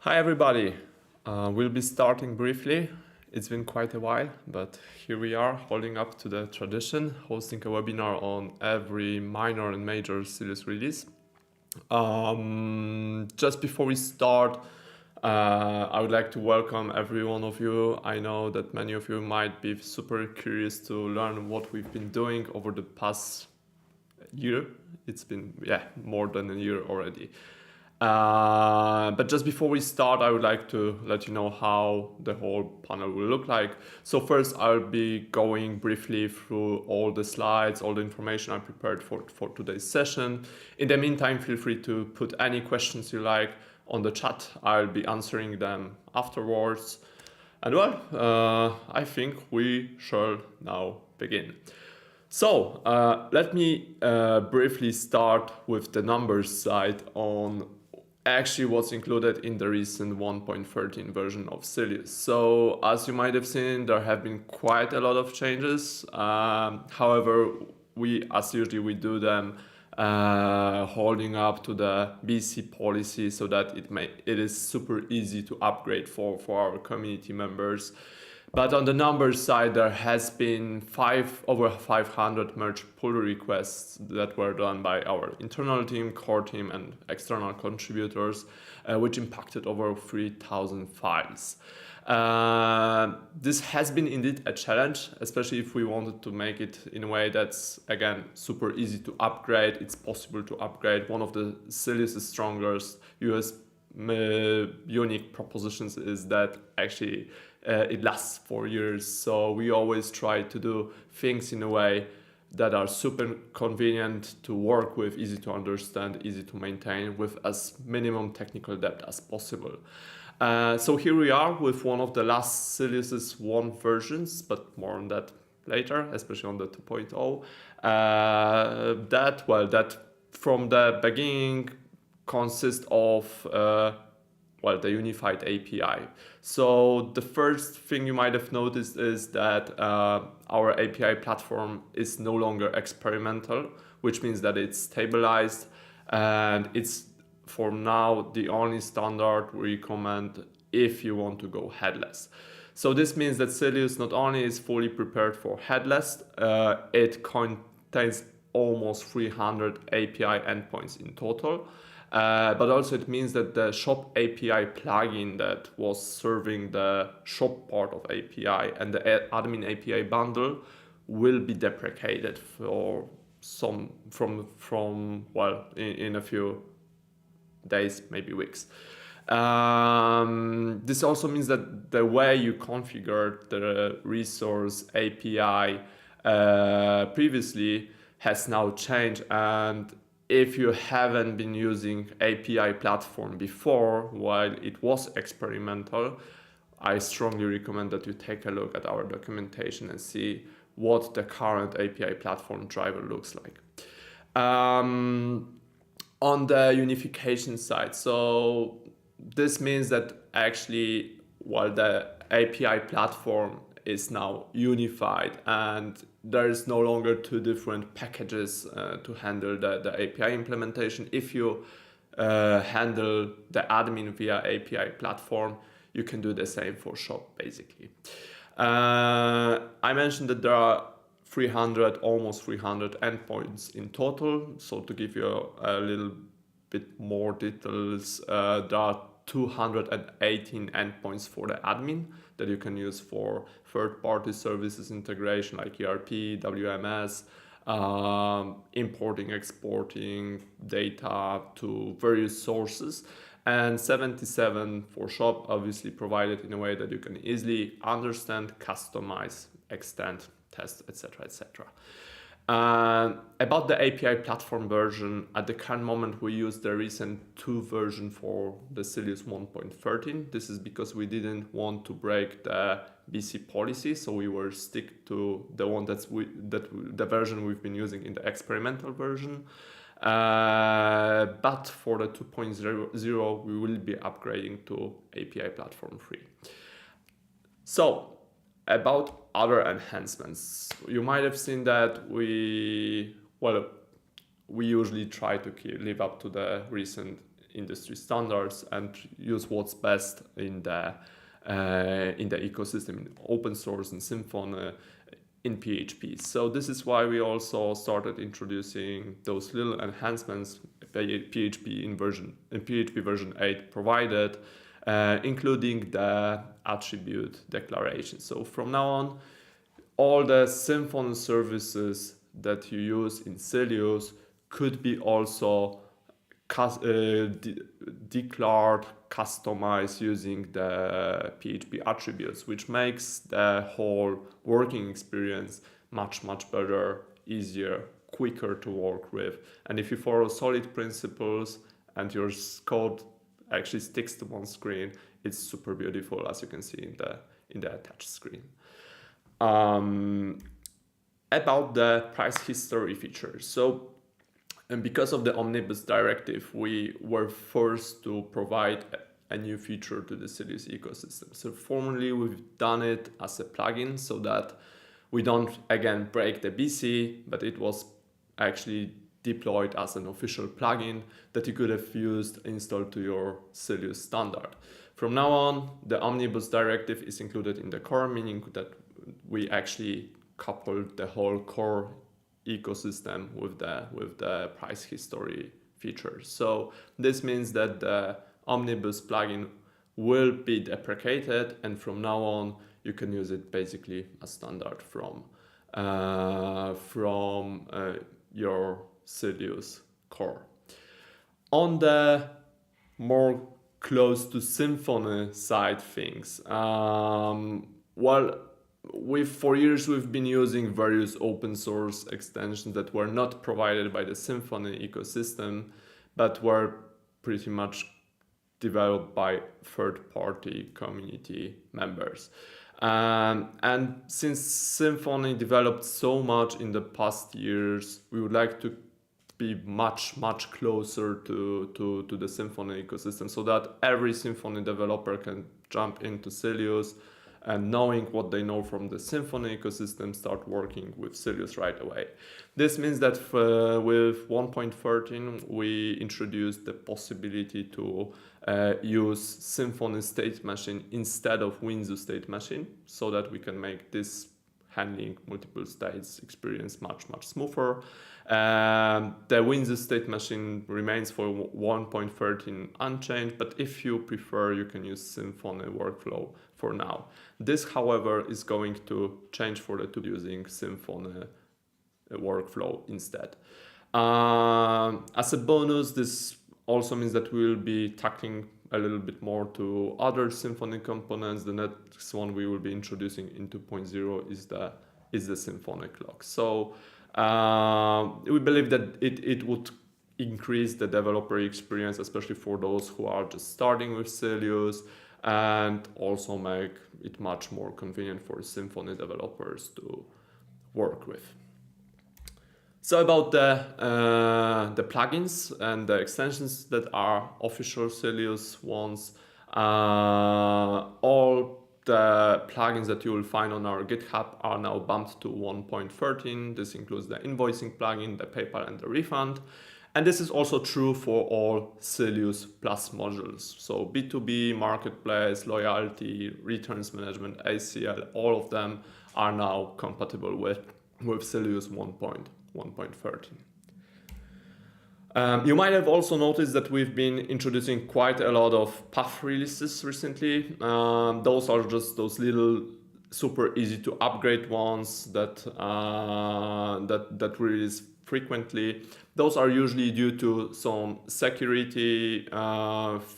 Hi everybody, we'll be starting briefly. It's been quite a while, but here we are holding up to the tradition, hosting a webinar on every minor and major Sylius release. Just before we start, I would like to welcome every one of you. I know that many of you might be super curious to learn what we've been doing over the past year. It's been more than a year already. But just before we start, I would like to let you know how the whole panel will look like. So first, I'll be going briefly through all the slides, all the information I prepared for today's session. In the meantime, feel free to put any questions you like on the chat. I'll be answering them afterwards. And I think we shall now begin. So let me briefly start with the numbers side on actually what's included in the recent 1.13 version of Sylius. So as you might have seen, there have been quite a lot of changes. However, as usually we do them holding up to the BC policy so that it is super easy to upgrade for our community members. But on the numbers side, there has been over 500 merge pull requests that were done by our internal team, core team, and external contributors, which impacted over 3,000 files. This has been indeed a challenge, especially if we wanted to make it in a way that's, again, super easy to upgrade. It's possible to upgrade. One of the Sylius' strongest unique propositions is that actually it lasts 4 years. So we always try to do things in a way that are super convenient to work with, easy to understand, easy to maintain, with as minimum technical debt as possible. So here we are with one of the last Sylius 1 versions, but more on that later, especially on the 2.0. That from the beginning consists of the Unified API. So the first thing you might have noticed is that our API platform is no longer experimental, which means that it's stabilized and it's for now the only standard we recommend if you want to go headless. So this means that Sylius not only is fully prepared for headless, it contains almost 300 API endpoints in total. But also it means that the shop API plugin that was serving the shop part of API and the admin API bundle will be deprecated for in a few days, maybe weeks. This also means that the way you configured the resource API previously has now changed, and if you haven't been using API platform before while it was experimental, I strongly recommend that you take a look at our documentation and see what the current API platform driver looks like. On the unification side, so this means that actually while the API platform is now unified and there is no longer two different packages to handle the API implementation. If you handle the admin via API platform, you can do the same for shop, basically. I mentioned that there are almost 300 endpoints in total. So to give you a little bit more details, there are 218 endpoints for the admin that you can use for third-party services integration like ERP, WMS, importing, exporting data to various sources, and 77 for shop, obviously provided in a way that you can easily understand, customize, extend, test, etc., etc. About the API platform version, at the current moment we use the recent 2 version for the Sylius 1.13. This is because we didn't want to break the BC policy, so we will stick to the one the version we've been using in the experimental version. But for the 2.0 we will be upgrading to API platform 3. So about other enhancements, you might have seen that we usually try to live up to the recent industry standards and use what's best in the ecosystem, in open source, in Symfony, in PHP. So this is why we also started introducing those little enhancements PHP version 8 provided, including the attribute declaration. So from now on, all the Symfony services that you use in Sylius could be also declared, customized using the PHP attributes, which makes the whole working experience much better, easier, quicker to work with. And if you follow solid principles and your code actually sticks to one screen, it's super beautiful, as you can see in the attached screen. About the price history features. So, and because of the Omnibus Directive, we were forced to provide a new feature to the Sylius ecosystem. So formerly we've done it as a plugin so that we don't again break the BC, but it was actually deployed as an official plugin that you could have installed to your Sylius standard. From now on, the Omnibus Directive is included in the core, meaning that we actually coupled the whole core ecosystem with the price history features. So this means that the Omnibus plugin will be deprecated, and from now on you can use it basically as standard from your Sylius core. On the more close to Symfony side things, for years we've been using various open source extensions that were not provided by the Symfony ecosystem, but were pretty much developed by third-party community members. And since Symfony developed so much in the past years, we would like to be much closer to the Symfony ecosystem so that every Symfony developer can jump into Sylius and knowing what they know from the Symfony ecosystem, start working with Sylius right away. This means that with 1.13, we introduced the possibility to use Symfony State Machine instead of Windows State Machine, so that we can make this handling multiple states experience much smoother. The Windows State Machine remains for 1.13 unchanged, but if you prefer, you can use Symfony Workflow for now. This, however, is going to change for the two using Symfony Workflow instead. As a bonus, this also means that we will be tackling a little bit more to other Symfony components. The next one we will be introducing in 2.0 is the Symfony clock. So we believe that it would increase the developer experience, especially for those who are just starting with Sylius, and also make it much more convenient for Symfony developers to work with. So about the plugins and the extensions that are official Sylius ones, all the plugins that you will find on our GitHub are now bumped to 1.13. This includes the invoicing plugin, the PayPal, and the refund. And this is also true for all Sylius Plus modules. So B2B, Marketplace, Loyalty, Returns Management, ACL, all of them are now compatible with Sylius 1.13. You might have also noticed that we've been introducing quite a lot of path releases recently. Those are just those little super easy to upgrade ones that release frequently. Those are usually due to some security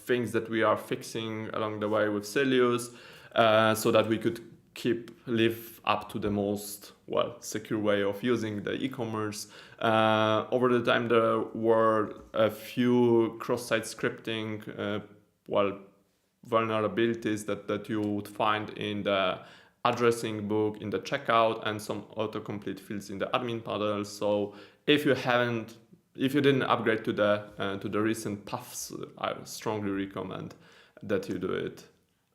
things that we are fixing along the way with Sylius, so that we could live up to the most secure way of using the e-commerce. Over the time there were a few cross-site scripting vulnerabilities that you would find in the addressing book, in the checkout, and some autocomplete fields in the admin panel. So if you didn't upgrade to the recent paths, I strongly recommend that you do it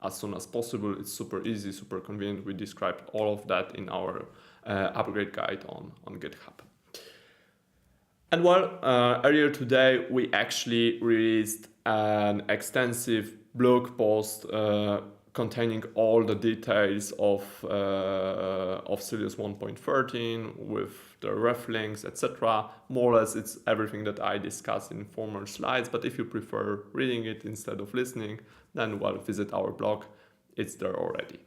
as soon as possible. It's super easy, super convenient. We described all of that in our upgrade guide on GitHub. And well, earlier today, we actually released an extensive blog post containing all the details of Sylius 1.13 with the ref links, etc. More or less, it's everything that I discussed in former slides. But if you prefer reading it instead of listening, then well, visit our blog. It's there already.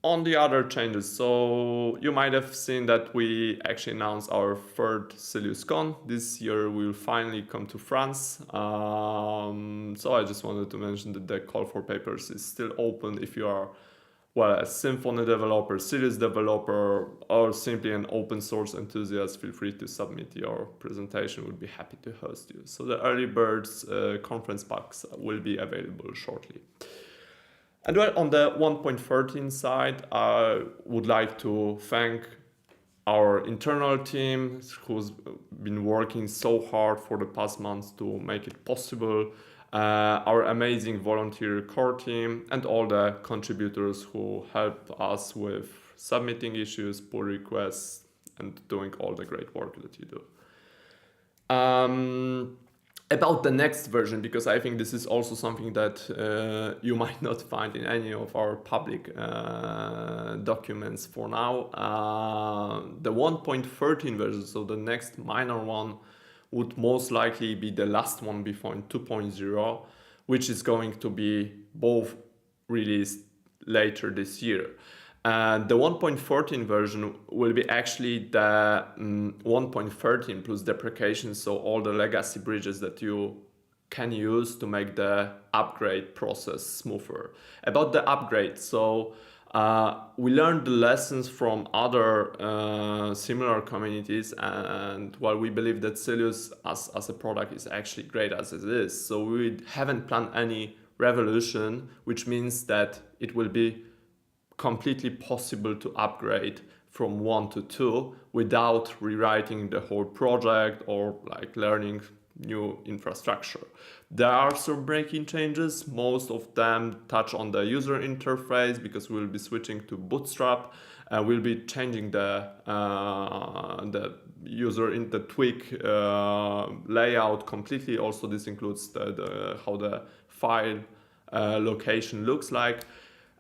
On the other changes, so you might have seen that we actually announced our third SyliusCon. This year we will finally come to France. So I just wanted to mention that the call for papers is still open if you are, well, a Symfony developer, Sylius developer, or simply an open source enthusiast. Feel free to submit your presentation. We'll be happy to host you. So the early birds conference packs will be available shortly. And well, on the 1.13 side, I would like to thank our internal team who's been working so hard for the past months to make it possible, our amazing volunteer core team, and all the contributors who help us with submitting issues, pull requests, and doing all the great work that you do. About the next version, because I think this is also something that you might not find in any of our public documents for now. The 1.13 version, so the next minor one, would most likely be the last one before 2.0, which is going to be both released later this year. The 1.14 version will be actually the 1.13 plus deprecation, so all the legacy bridges that you can use to make the upgrade process smoother. About the upgrade, so we learned the lessons from other similar communities, and while we believe that Sylius as a product is actually great as it is, so we haven't planned any revolution, which means that it will be completely possible to upgrade from 1 to 2 without rewriting the whole project or like learning new infrastructure. There are some breaking changes. Most of them touch on the user interface because we'll be switching to Bootstrap. We'll be changing the user in the tweak layout completely. Also, this includes how the file location looks like.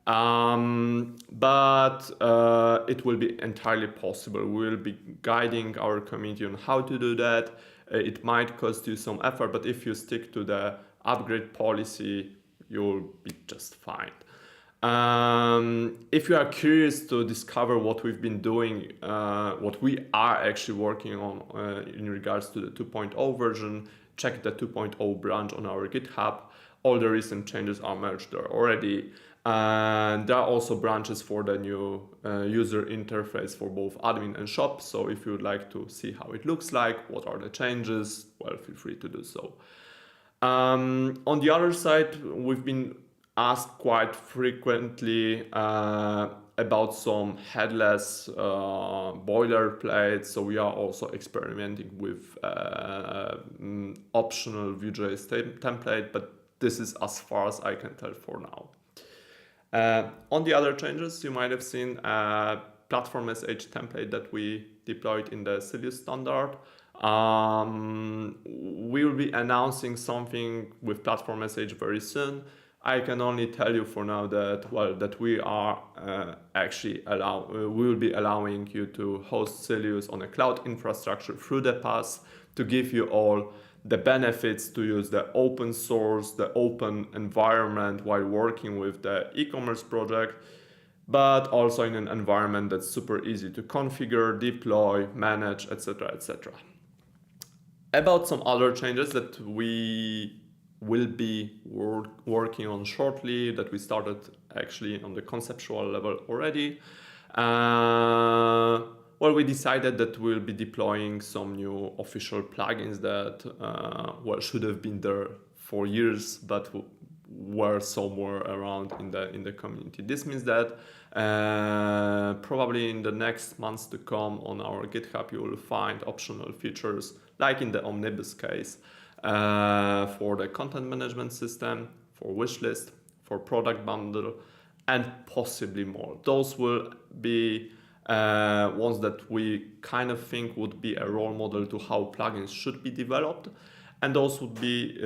But it will be entirely possible. We'll be guiding our community on how to do that. It might cost you some effort, but if you stick to the upgrade policy, you'll be just fine. If you are curious to discover what we've been doing, what we are actually working on in regards to the 2.0 version, check the 2.0 branch on our GitHub. All the recent changes are merged there already. And there are also branches for the new user interface for both admin and shop. So if you would like to see how it looks like, what are the changes, well, feel free to do so. On the other side, we've been asked quite frequently about some headless boilerplates. So we are also experimenting with optional Vue.js template, but this is as far as I can tell for now. On the other changes, you might have seen a platform SH template that we deployed in the Sylius standard. We will be announcing something with platform SH very soon. I can only tell you for now that, well, that we are we will be allowing you to host Sylius on a cloud infrastructure through the pass to give you all the benefits to use the open source, the open environment while working with the e-commerce project, but also in an environment that's super easy to configure, deploy, manage, etc., etc. About some other changes that we will be working on shortly, that we started actually on the conceptual level already. Well, we decided that we'll be deploying some new official plugins that should have been there for years, but were somewhere around in the community. This means that probably in the next months to come on our GitHub, you will find optional features, like in the Omnibus case, for the content management system, for wishlist, for product bundle, and possibly more. Those will be ones that we kind of think would be a role model to how plugins should be developed. And those would be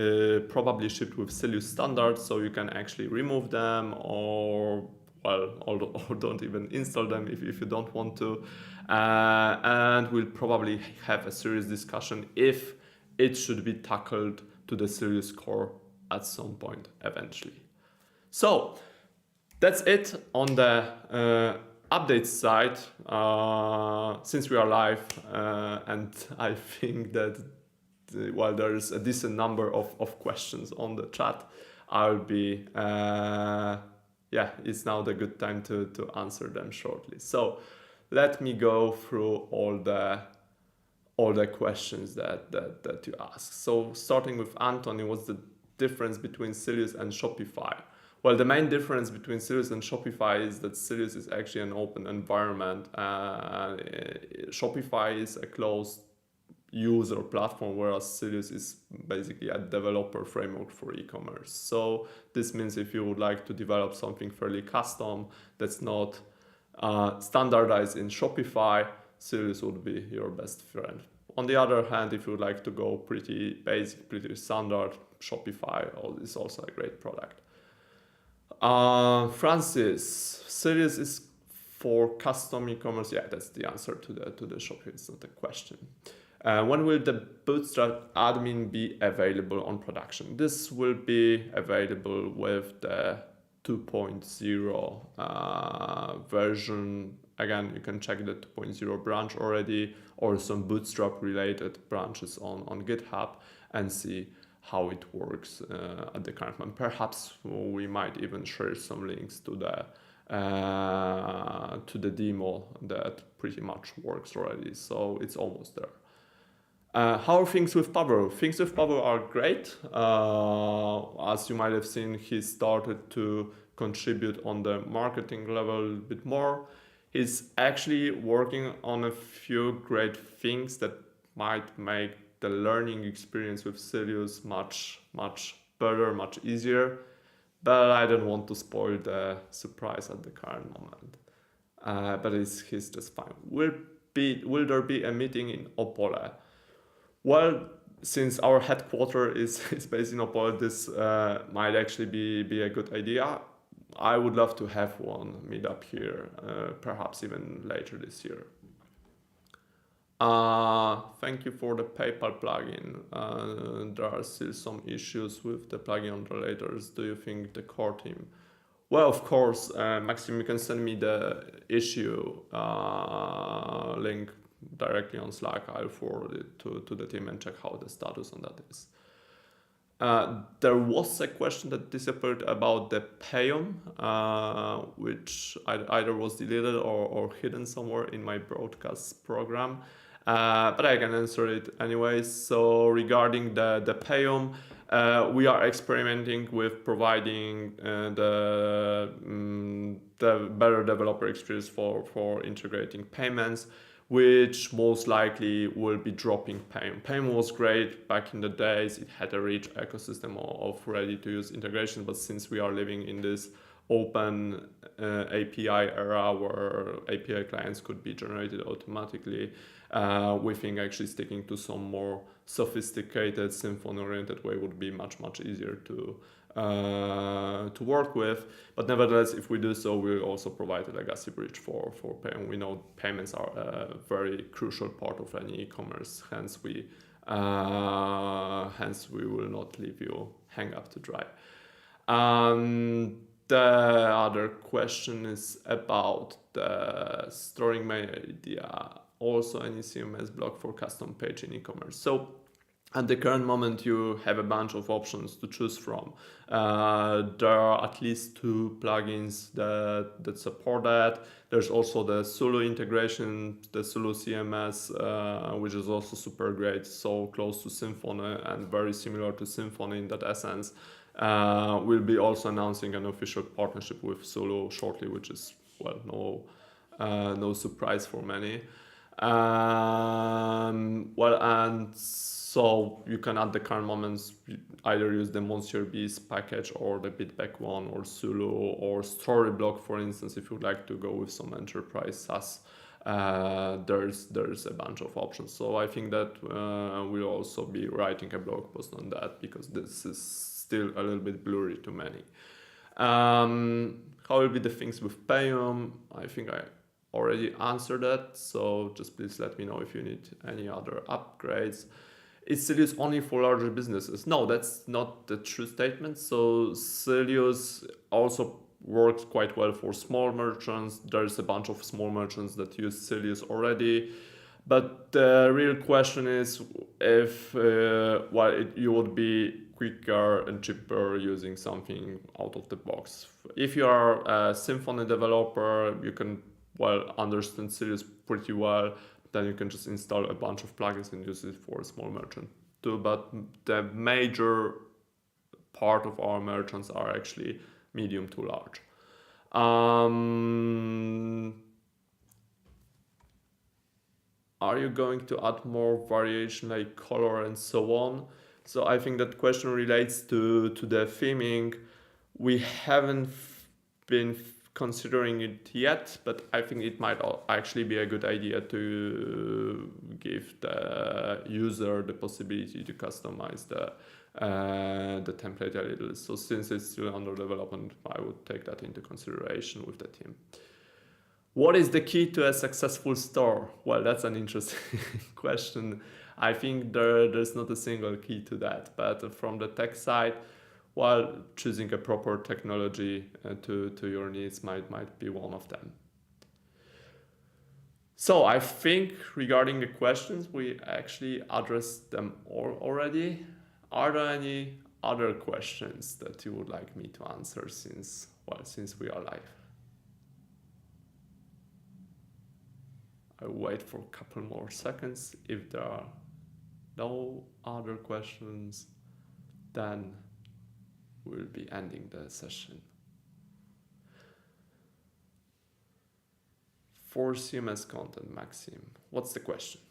probably shipped with Sylius standards, so you can actually remove them or don't even install them if you don't want to. And we'll probably have a serious discussion if it should be tackled to the Sylius core at some point eventually. So that's it on the update side, since we are live, and I think that while there's a decent number of questions on the chat, I'll be, it's now the good time to answer them shortly. So let me go through all the questions that you ask. So starting with Anthony, what's the difference between Sylius and Shopify? Well, the main difference between Sylius and Shopify is that Sylius is actually an open environment. Shopify is a closed user platform, whereas Sylius is basically a developer framework for e-commerce. So this means if you would like to develop something fairly custom that's not standardized in Shopify, Sylius would be your best friend. On the other hand, if you would like to go pretty basic, pretty standard, Shopify is also a great product. Francis, Sylius is for custom e-commerce. Yeah, that's the answer to the Shopify. It's not a question. When will the Bootstrap admin be available on production? This will be available with the 2.0 version. Again, you can check the 2.0 branch already, or some Bootstrap related branches on GitHub, and see how it works at the current moment. Perhaps we might even share some links to the demo that pretty much works already. So it's almost there. How are things with Pavel? Things with Pavel are great. As you might have seen, he started to contribute on the marketing level a bit more. He's actually working on a few great things that might make the learning experience with Sylius much better, much easier. But I don't want to spoil the surprise at the current moment. But he's just fine. Will there be a meeting in Opole? Well, since our headquarters is based in Opole, this might actually be a good idea. I would love to have one meetup here, perhaps even later this year. Thank you for the PayPal plugin. There are still some issues with the plugin on relators. Do you think the core team? Well, of course, Maxim, you can send me the issue link directly on Slack. I'll forward it to the team and check how the status on that is. There was a question that disappeared about the PHP8, which either was deleted or hidden somewhere in my broadcast program. But I can answer it anyways. So regarding the PHP8, we are experimenting with providing the better developer experience for integrating payments, which most likely will be dropping PHP8. PHP8 was great back in the days. It had a rich ecosystem of ready-to-use integration, but since we are living in this open API era where API clients could be generated automatically, we think actually sticking to some more sophisticated Symfony-oriented way would be much easier to work with. But nevertheless, if we do so, we'll also provide a legacy bridge for payment. We know payments are a very crucial part of any e-commerce. Hence we will not leave you hang up to dry. The other question is about the storing media, also any CMS block for custom page in e-commerce. So at the current moment, you have a bunch of options to choose from. There are at least 2 plugins that support that. There's also the Sulu integration, the Sulu CMS, which is also super great, so close to Symfony and very similar to Symfony in that essence. We'll be also announcing an official partnership with Sulu shortly, which is, well, no surprise for many. And so you can at the current moments either use the Monsieur Beast package or the Bitback one or Sulu or Storyblock, for instance, if you'd like to go with some enterprise SaaS there's a bunch of options. So I think that we'll also be writing a blog post on that, because this is still a little bit blurry to many. How will be the things with Payum? I think I already answered that, so just please let me know if you need any other upgrades. Is Sylius only for larger businesses? No, that's not the true statement. So Sylius also works quite well for small merchants. There's a bunch of small merchants that use Sylius already. But the real question is if you would be quicker and cheaper using something out of the box. If you are a Symfony developer, you can understand Sylius pretty well. Then you can just install a bunch of plugins and use it for a small merchant too. But the major part of our merchants are actually medium to large. Are you going to add more variation like color and so on? So I think that question relates to the theming. We haven't been considering it yet, but I think it might actually be a good idea to give the user the possibility to customize the template a little. So since it's still under development, I would take that into consideration with the team. What is the key to a successful store? Well, that's an interesting question. I think there's not a single key to that, but from the tech side, choosing a proper technology to your needs might be one of them. So I think regarding the questions, we actually addressed them all already. Are there any other questions that you would like me to answer since we are live? I'll wait for a couple more seconds. If there are no other questions, then we'll be ending the session. For CMS content, Maxim, what's the question?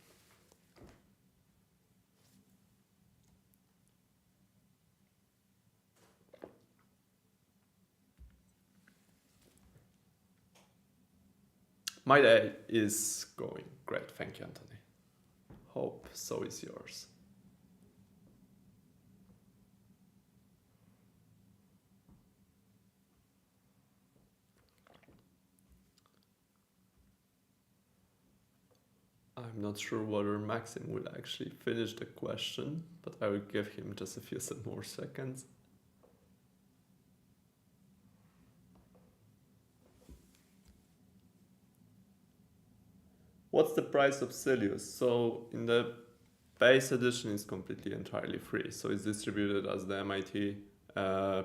My day is going great. Thank you, Anthony. Hope so is yours. I'm not sure whether Maxim will actually finish the question, but I will give him just a few more seconds. What's the price of Sylius? So in the base edition, it's completely entirely free. So it's distributed as the MIT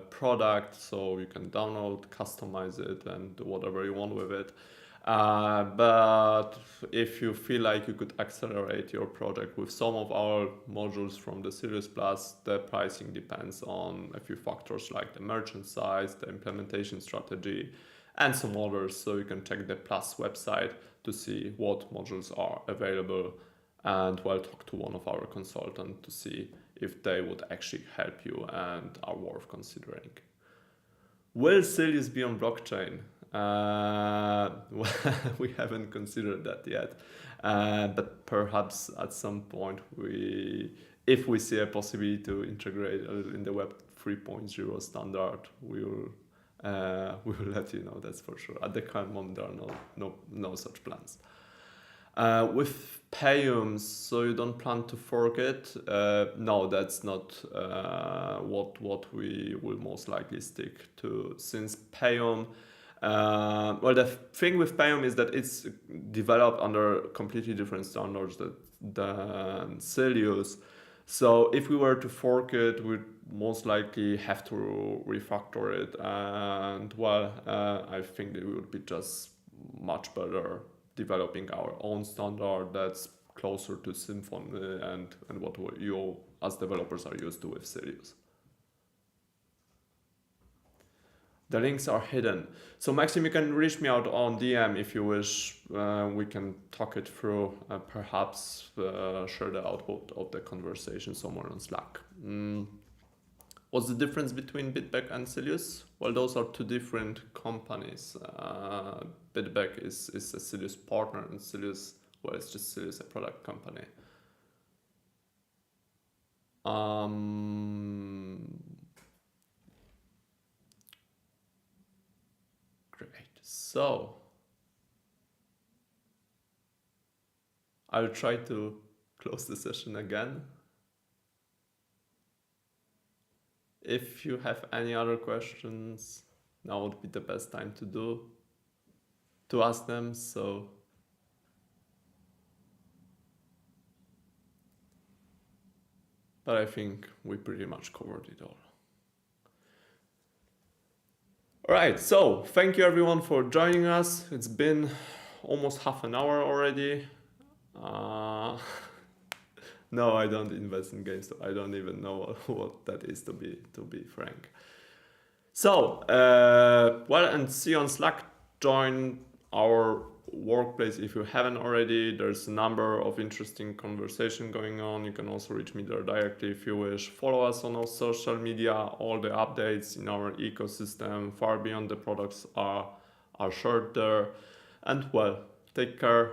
product, so you can download, customize it, and do whatever you want with it. But if you feel like you could accelerate your project with some of our modules from the Sylius Plus, the pricing depends on a few factors like the merchant size, the implementation strategy, and some others. So you can check the Plus website to see what modules are available, and talk to one of our consultants to see if they would actually help you and are worth considering. Will Sylius be on blockchain? We haven't considered that yet, but perhaps at some point if we see a possibility to integrate in the Web 3.0 standard, we will let you know, that's for sure. At the current moment, there are no such plans. With Payum, so you don't plan to fork it? No, that's not what we will most likely stick to, since Payum. The thing with Payum is that it's developed under completely different standards than Sylius. So if we were to fork it, we'd most likely have to refactor it, and I think it would be just much better developing our own standard that's closer to Symfony and what you as developers are used to with Sylius. The links are hidden. So Maxim, you can reach me out on DM if you wish. We can talk it through, perhaps share the output of the conversation somewhere on Slack. What's the difference between Bitback and Sylius? Well, those are two different companies. Bitback is a Sylius partner, and Sylius, well, it's just Sylius, a product company. Great. So I'll try to close the session again. If you have any other questions, now would be the best time to ask them. So but I think we pretty much covered it all. All right, so thank you everyone for joining us. It's been almost half an hour already. No, I don't invest in games, so I don't even know what that is, to be frank. So, well, and see you on Slack. Join our workplace if you haven't already. There's a number of interesting conversation going on. You can also reach me there directly if you wish. Follow us on our social media. All the updates in our ecosystem far beyond the products are shared there. And well, take care.